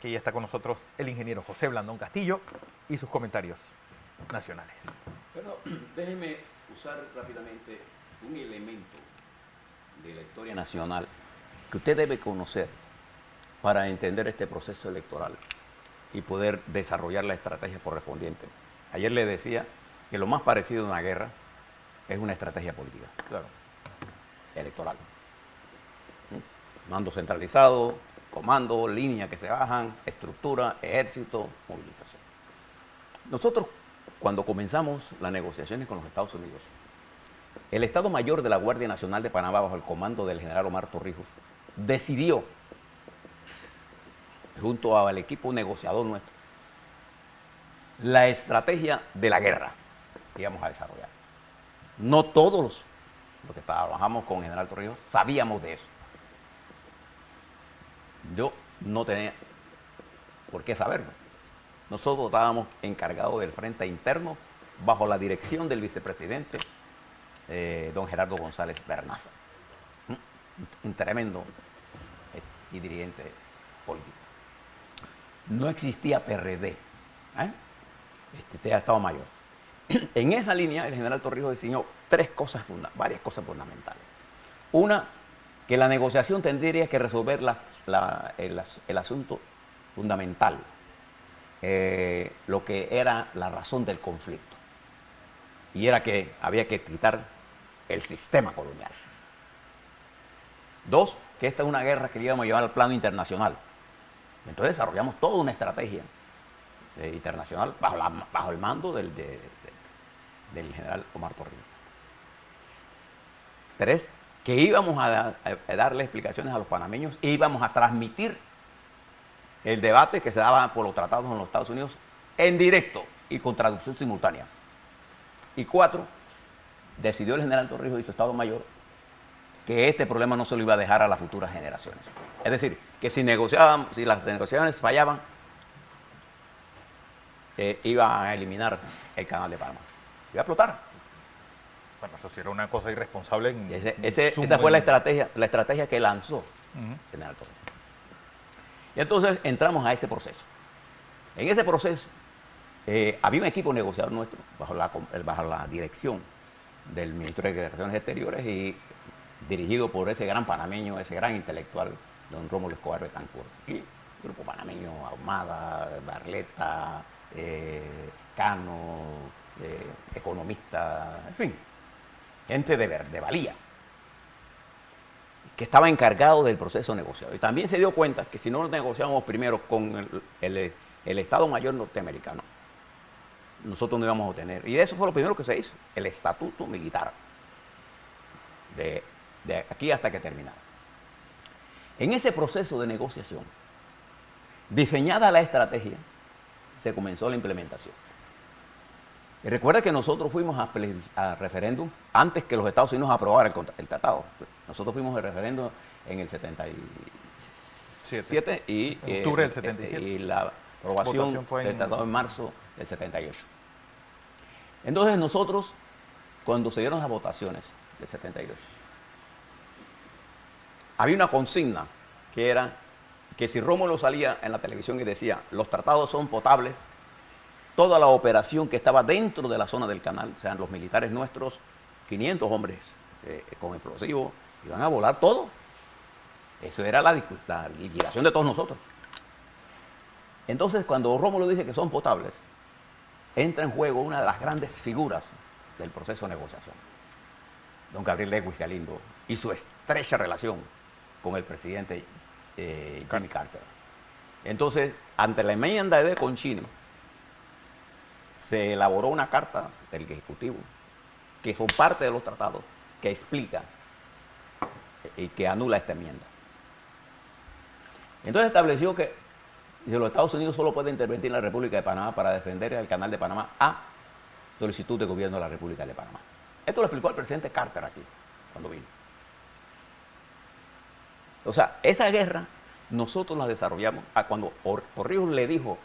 que ya está con nosotros el ingeniero José Blandón Castillo y sus comentarios nacionales. Pero déjeme usar rápidamente un elemento de la historia nacional que usted debe conocer para entender este proceso electoral y poder desarrollar la estrategia correspondiente. Ayer le decía que lo más parecido a una guerra es una estrategia política. Claro. Electoral. Mando centralizado, comando, líneas que se bajan, estructura, ejército, movilización. Nosotros, cuando comenzamos las negociaciones con los Estados Unidos, el Estado Mayor de la Guardia Nacional de Panamá, bajo el comando del general Omar Torrijos, decidió, junto al equipo negociador nuestro, la estrategia de la guerra que íbamos a desarrollar. No todos los que trabajamos con el general Torrijos sabíamos de eso. Yo no tenía por qué saberlo. Nosotros estábamos encargados del frente interno bajo la dirección del vicepresidente, don Gerardo González Bernaza, un tremendo y dirigente político. No existía PRD, este Estado Mayor. En esa línea, el general Torrijos diseñó varias cosas fundamentales. Una, que la negociación tendría que resolver el asunto fundamental, lo que era la razón del conflicto. Y era que había que quitar el sistema colonial. Dos, que esta es una guerra que íbamos a llevar al plano internacional. Entonces desarrollamos toda una estrategia internacional bajo el mando del general Omar Torrijos. Tres, que íbamos a darle explicaciones a los panameños e íbamos a transmitir el debate que se daba por los tratados en los Estados Unidos en directo y con traducción simultánea. Y cuatro, decidió el general Torrijos y su Estado Mayor que este problema no se lo iba a dejar a las futuras generaciones. Es decir, que si las negociaciones fallaban, iba a eliminar el canal de Panamá. Iba a explotar. Bueno, eso sí era una cosa irresponsable. Esa fue la estrategia que lanzó el general Torrijos. Y entonces entramos a ese proceso. En ese proceso había un equipo negociador nuestro bajo la dirección del ministro de Relaciones Exteriores y dirigido por ese gran panameño, ese gran intelectual, don Rómulo Escobar Betancourt. Y grupo panameño, Ahumada, Barleta, Cano, economista, en fin, gente de valía, que estaba encargado del proceso negociado. Y también se dio cuenta que si no negociábamos primero con el Estado Mayor norteamericano, nosotros no íbamos a obtener. Y eso fue lo primero que se hizo, el estatuto militar, de aquí hasta que terminara. En ese proceso de negociación, diseñada la estrategia, se comenzó la implementación. Y recuerda que nosotros fuimos a referéndum antes que los Estados Unidos aprobaran el tratado. Nosotros fuimos a referéndum en el 77 y octubre del 77. Y la aprobación del tratado en marzo del 78. Entonces nosotros, cuando se dieron las votaciones del 78, había una consigna que era que si Rómulo salía en la televisión y decía los tratados son potables, toda la operación que estaba dentro de la zona del canal, o sea, los militares nuestros, 500 hombres con explosivos, iban a volar todo. Eso era la liquidación de todos nosotros. Entonces, cuando Rómulo dice que son potables, entra en juego una de las grandes figuras del proceso de negociación, don Gabriel Lewis Galindo, y su estrecha relación con el presidente Jimmy Carter. Entonces, ante la enmienda de Concini, se elaboró una carta del Ejecutivo, que son parte de los tratados, que explica y que anula esta enmienda. Entonces estableció que los Estados Unidos solo pueden intervenir en la República de Panamá para defender el canal de Panamá a solicitud del gobierno de la República de Panamá. Esto lo explicó el presidente Carter aquí, cuando vino. O sea, esa guerra nosotros la desarrollamos cuando Torrijos le dijo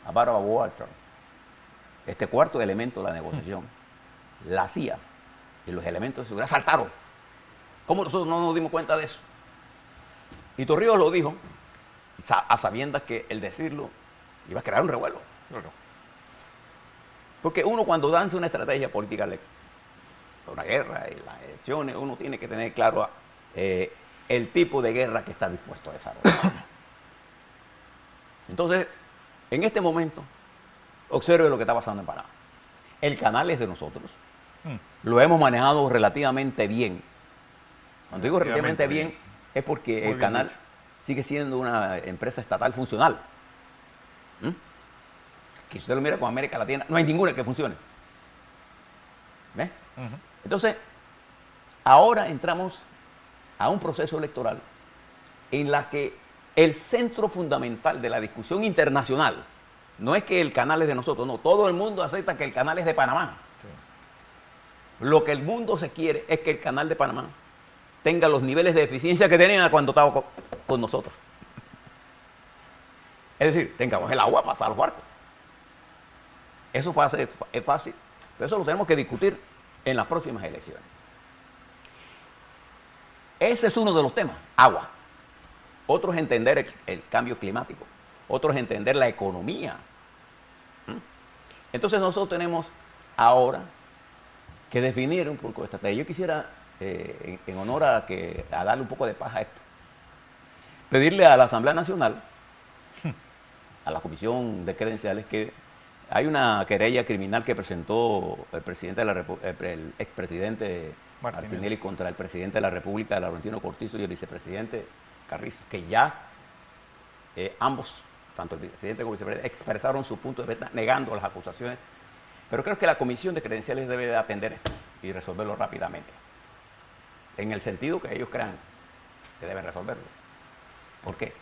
a Barbara Walter, este cuarto elemento de la negociación, la CIA y los elementos de seguridad saltaron. ¿Cómo nosotros no nos dimos cuenta de eso? Y Torrijos lo dijo a sabiendas que el decirlo iba a crear un revuelo. Claro. Porque uno cuando danza una estrategia política, una guerra y las elecciones, uno tiene que tener claro el tipo de guerra que está dispuesto a desarrollar. Entonces, en este momento, observe lo que está pasando en Panamá. El canal es de nosotros. Lo hemos manejado relativamente bien. Cuando digo relativamente bien, es porque Muy el bien canal dicho. sigue siendo una empresa estatal funcional. Que si usted lo mira con América Latina, no hay ninguna que funcione. ¿Ves? Entonces, ahora entramos a un proceso electoral en la que el centro fundamental de la discusión internacional no es que el canal es de nosotros, no, todo el mundo acepta que el canal es de Panamá. Sí. Lo que el mundo se quiere es que el canal de Panamá tenga los niveles de eficiencia que tenía cuando estaba con nosotros. Es decir, tengamos el agua para pasar los barcos. Eso es fácil, pero eso lo tenemos que discutir en las próximas elecciones. Ese es uno de los temas, agua. Otro es entender el cambio climático. Otro es entender la economía. Entonces nosotros tenemos ahora que definir un poco de estrategia. Yo quisiera, en honor a darle un poco de paz a esto, pedirle a la Asamblea Nacional, a la Comisión de Credenciales, que hay una querella criminal que presentó el presidente de la el expresidente Martinelli contra el presidente de la República, Laurentino Cortizo, y el vicepresidente Carrizo, que ya ambos, tanto el presidente como el vicepresidente, expresaron su punto de vista negando las acusaciones. Pero creo que la Comisión de Credenciales debe de atender esto y resolverlo rápidamente, en el sentido que ellos crean que deben resolverlo. ¿Por qué?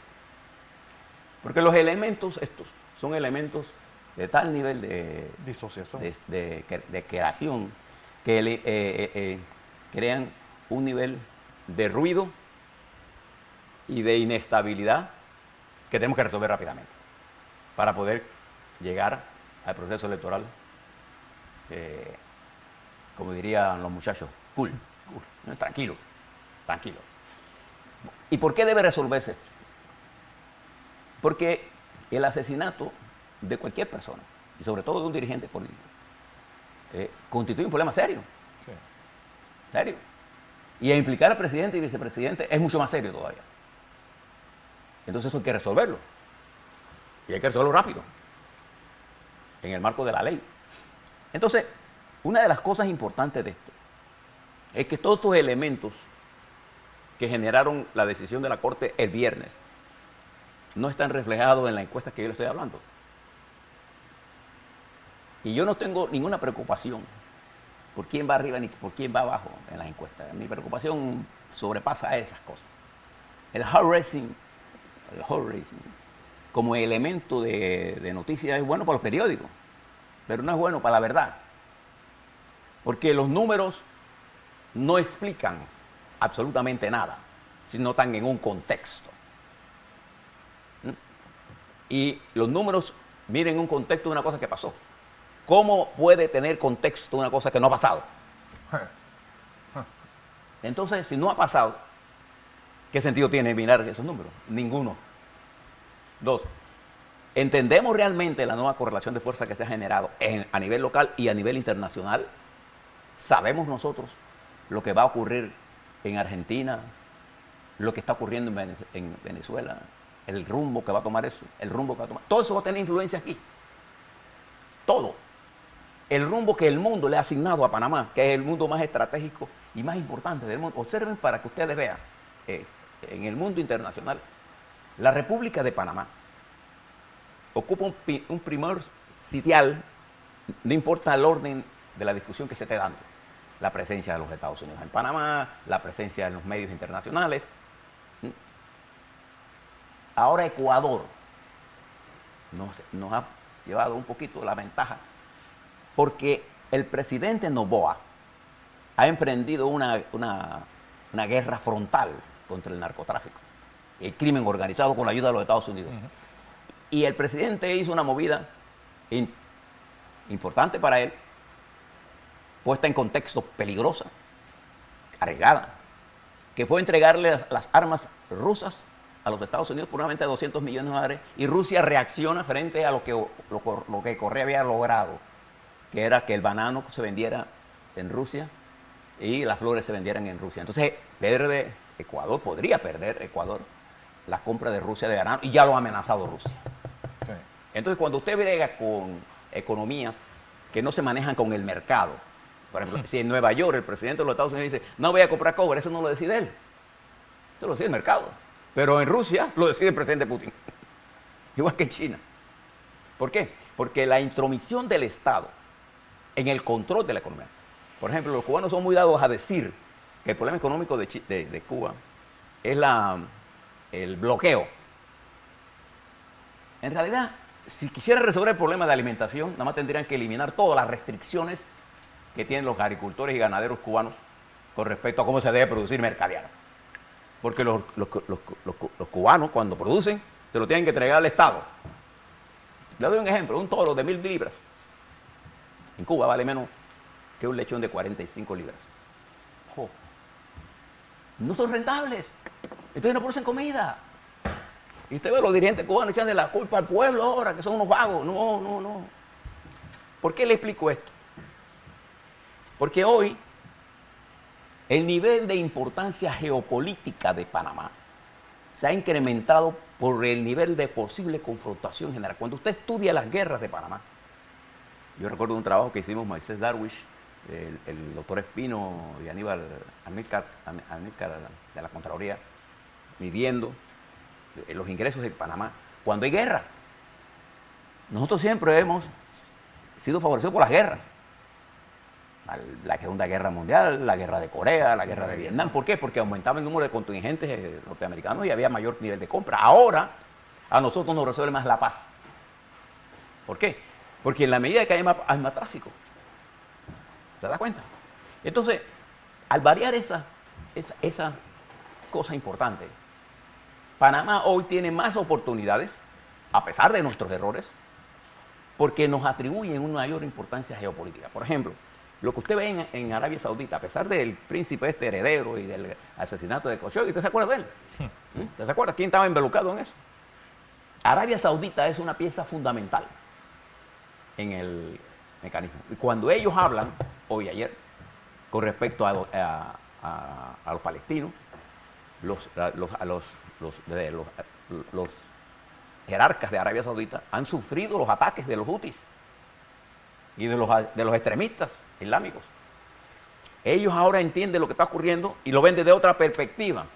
Porque los elementos estos son elementos de tal nivel de Disociación. de creación que crean un nivel de ruido y de inestabilidad que tenemos que resolver rápidamente para poder llegar al proceso electoral, como dirían los muchachos, cool. Tranquilo, tranquilo. ¿Y por qué debe resolverse esto? Porque el asesinato de cualquier persona, y sobre todo de un dirigente político, constituye un problema serio. Sí. Serio. Y a implicar al presidente y vicepresidente es mucho más serio todavía. Entonces eso hay que resolverlo. Y hay que resolverlo rápido, en el marco de la ley. Entonces, una de las cosas importantes de esto es que todos estos elementos que generaron la decisión de la Corte el viernes no están reflejados en la encuesta que yo le estoy hablando. Y yo no tengo ninguna preocupación por quién va arriba ni por quién va abajo en las encuestas. Mi preocupación sobrepasa esas cosas. El hot racing como elemento de noticia es bueno para los periódicos, pero no es bueno para la verdad. Porque los números no explican absolutamente nada, si no están en un contexto. Y los números miren un contexto de una cosa que pasó. ¿Cómo puede tener contexto una cosa que no ha pasado? Entonces, si no ha pasado, ¿qué sentido tiene mirar esos números? Ninguno. Dos, ¿entendemos realmente la nueva correlación de fuerza que se ha generado a nivel local y a nivel internacional? ¿Sabemos nosotros lo que va a ocurrir en Argentina, lo que está ocurriendo en Venezuela, el rumbo que va a tomar eso, el rumbo que va a tomar? Todo eso va a tener influencia aquí. Todo. El rumbo que el mundo le ha asignado a Panamá, que es el mundo más estratégico y más importante del mundo. Observen para que ustedes vean, en el mundo internacional, la República de Panamá ocupa un primer sitial, no importa el orden de la discusión que se esté dando. La presencia de los Estados Unidos en Panamá, la presencia en los medios internacionales. Ahora Ecuador nos ha llevado un poquito la ventaja, porque el presidente Noboa ha emprendido una guerra frontal contra el narcotráfico, el crimen organizado con la ayuda de los Estados Unidos. Y el presidente hizo una movida importante para él, puesta en contexto, peligrosa, arriesgada, que fue entregarle las armas rusas a los Estados Unidos por una venta de 200 millones de dólares y Rusia reacciona frente a lo que Correa había logrado, que era que el banano se vendiera en Rusia y las flores se vendieran en Rusia. Entonces, Ecuador podría perder la compra de Rusia de banano y ya lo ha amenazado Rusia. Sí. Entonces, cuando usted brega con economías que no se manejan con el mercado, por ejemplo, si en Nueva York el presidente de los Estados Unidos dice, no voy a comprar cobre, eso no lo decide él, eso lo decide el mercado. Pero en Rusia lo decide el presidente Putin, igual que en China. ¿Por qué? Porque la intromisión del Estado en el control de la economía. Por ejemplo, los cubanos son muy dados a decir que el problema económico de Cuba es el bloqueo. En realidad, si quisieran resolver el problema de alimentación, nada más tendrían que eliminar todas las restricciones que tienen los agricultores y ganaderos cubanos con respecto a cómo se debe producir mercadear. Porque los cubanos, cuando producen, se lo tienen que entregar al Estado. Le doy un ejemplo, un toro de 1000 libras. En Cuba vale menos que un lechón de 45 libras. Oh. No son rentables. Entonces no producen comida. Y usted ve a los dirigentes cubanos echando la culpa al pueblo ahora, que son unos vagos. No. ¿Por qué le explico esto? Porque hoy el nivel de importancia geopolítica de Panamá se ha incrementado por el nivel de posible confrontación general. Cuando usted estudia las guerras de Panamá, yo recuerdo un trabajo que hicimos Moisés Darwish, el doctor Espino y Aníbal Amílcar de la Contraloría, midiendo los ingresos de Panamá cuando hay guerra. Nosotros siempre hemos sido favorecidos por las guerras. La Segunda Guerra Mundial, la Guerra de Corea, la Guerra de Vietnam. ¿Por qué? Porque aumentaba el número de contingentes norteamericanos y había mayor nivel de compra. Ahora, a nosotros nos resuelve más la paz. ¿Por qué? Porque en la medida que hay más tráfico, ¿se da cuenta? Entonces, al variar esa cosa importante, Panamá hoy tiene más oportunidades, a pesar de nuestros errores, porque nos atribuyen una mayor importancia geopolítica. Por ejemplo, lo que usted ve en Arabia Saudita, a pesar del príncipe heredero y del asesinato de Khashoggi, ¿usted se acuerda de él? ¿Usted se acuerda quién estaba involucrado en eso? Arabia Saudita es una pieza fundamental en el mecanismo. Y cuando ellos hablan, hoy y ayer, con respecto a los palestinos, los jerarcas de Arabia Saudita han sufrido los ataques de los hutis y de los extremistas islámicos. Ellos ahora entienden lo que está ocurriendo y lo ven desde otra perspectiva.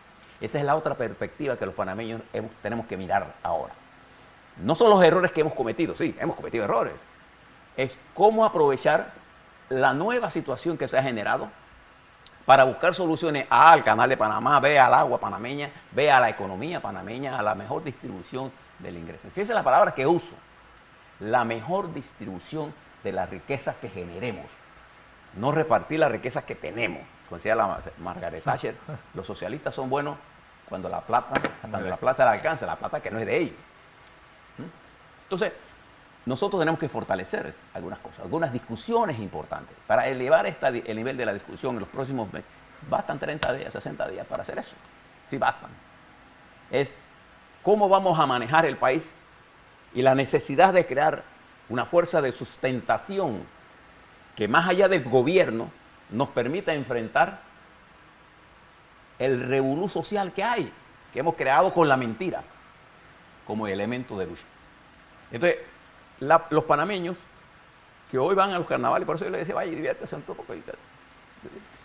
Esa es la otra perspectiva que los panameños tenemos que mirar ahora. No son los errores que hemos cometido, sí, hemos cometido errores. Es cómo aprovechar la nueva situación que se ha generado para buscar soluciones al canal de Panamá, B al agua panameña, B a la economía panameña, a la mejor distribución del ingreso. Fíjense las palabras que uso. La mejor distribución de las riquezas que generemos. No repartir las riquezas que tenemos. Como decía Margaret Thatcher, los socialistas son buenos cuando la plata le alcanza, la plata que no es de ellos. Entonces, nosotros tenemos que fortalecer algunas cosas, algunas discusiones importantes. Para elevar el nivel de la discusión en los próximos meses, bastan 30 días, 60 días para hacer eso. Sí, bastan. Es cómo vamos a manejar el país y la necesidad de crear una fuerza de sustentación que más allá del gobierno nos permita enfrentar el revolú social que hay, que hemos creado con la mentira como elemento de lucha. Entonces, los panameños que hoy van a los carnavales, por eso yo les decía, vaya, diviértese un poco,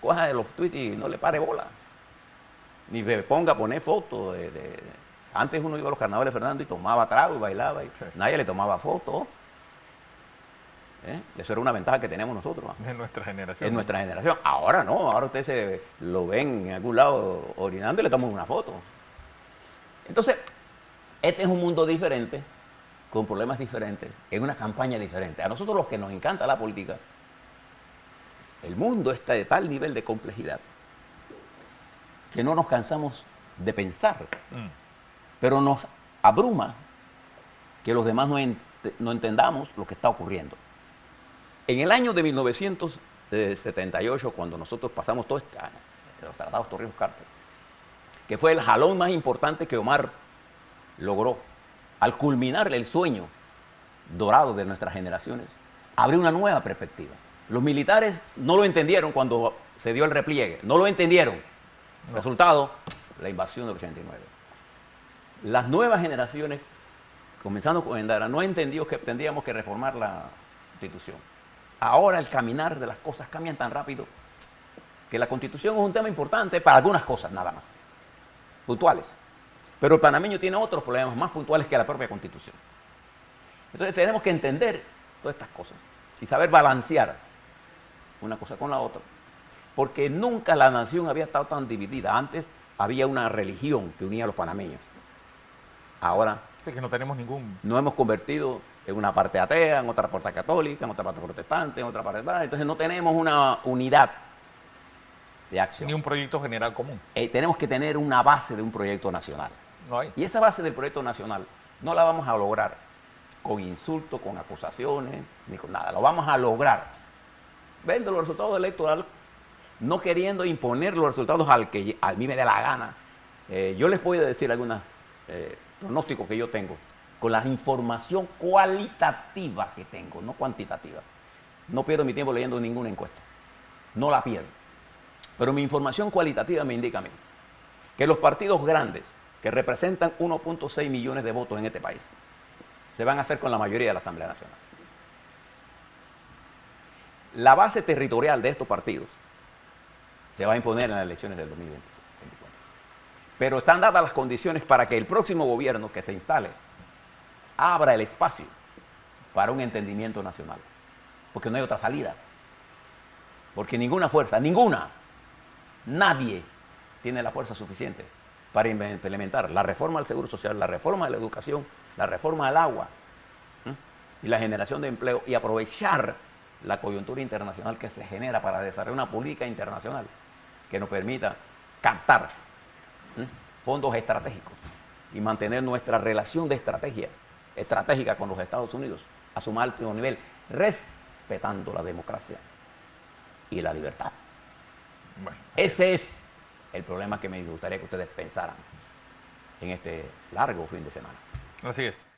coja de los tweets y no le pare bola, ni me ponga a poner fotos. Antes uno iba a los carnavales, Fernando, y tomaba trago y bailaba, y sí, nadie le tomaba fotos. Eso era una ventaja que teníamos nosotros, ¿no? De nuestra generación. En nuestra generación. Ahora no, ahora ustedes lo ven en algún lado orinando y le toman una foto. Entonces, este es un mundo diferente, con problemas diferentes, en una campaña diferente. A nosotros los que nos encanta la política, el mundo está de tal nivel de complejidad que no nos cansamos de pensar, pero nos abruma que los demás no entendamos lo que está ocurriendo. En el año de 1978, cuando nosotros pasamos todo este año, los tratados Torrijos-Carter, que fue el jalón más importante que Omar logró, al culminar el sueño dorado de nuestras generaciones, abrir una nueva perspectiva. Los militares no lo entendieron cuando se dio el repliegue, no lo entendieron. Resultado, la invasión del 89. Las nuevas generaciones, comenzando con Endara, no entendió que tendríamos que reformar la Constitución. Ahora el caminar de las cosas cambian tan rápido que la Constitución es un tema importante para algunas cosas nada más, puntuales. Pero el panameño tiene otros problemas más puntuales que la propia Constitución. Entonces tenemos que entender todas estas cosas y saber balancear una cosa con la otra. Porque nunca la nación había estado tan dividida. Antes había una religión que unía a los panameños. Ahora Es que no tenemos ningún... nos hemos convertido en una parte atea, en otra parte católica, en otra parte protestante, en otra parte tal. Entonces no tenemos una unidad de acción. Ni un proyecto general común. Tenemos que tener una base de un proyecto nacional. No hay. Y esa base del proyecto nacional no la vamos a lograr con insultos, con acusaciones, ni con nada. Lo vamos a lograr viendo los resultados electorales, no queriendo imponer los resultados al que a mí me dé la gana. Yo les voy a decir algunos pronósticos que yo tengo con la información cualitativa que tengo, no cuantitativa. No pierdo mi tiempo leyendo ninguna encuesta. No la pierdo. Pero mi información cualitativa me indica a mí que los partidos grandes, que representan 1.6 millones de votos en este país, se van a hacer con la mayoría de la Asamblea Nacional. La base territorial de estos partidos se va a imponer en las elecciones del 2024. Pero están dadas las condiciones para que el próximo gobierno que se instale abra el espacio para un entendimiento nacional. Porque no hay otra salida. Porque ninguna fuerza, nadie tiene la fuerza suficiente para implementar la reforma del Seguro Social, la reforma de la educación, la reforma del agua y la generación de empleo y aprovechar la coyuntura internacional que se genera para desarrollar una política internacional que nos permita captar fondos estratégicos y mantener nuestra relación de estratégica con los Estados Unidos a su más alto nivel, respetando la democracia y la libertad. Bueno, Ese es el problema que me gustaría que ustedes pensaran en este largo fin de semana. así es.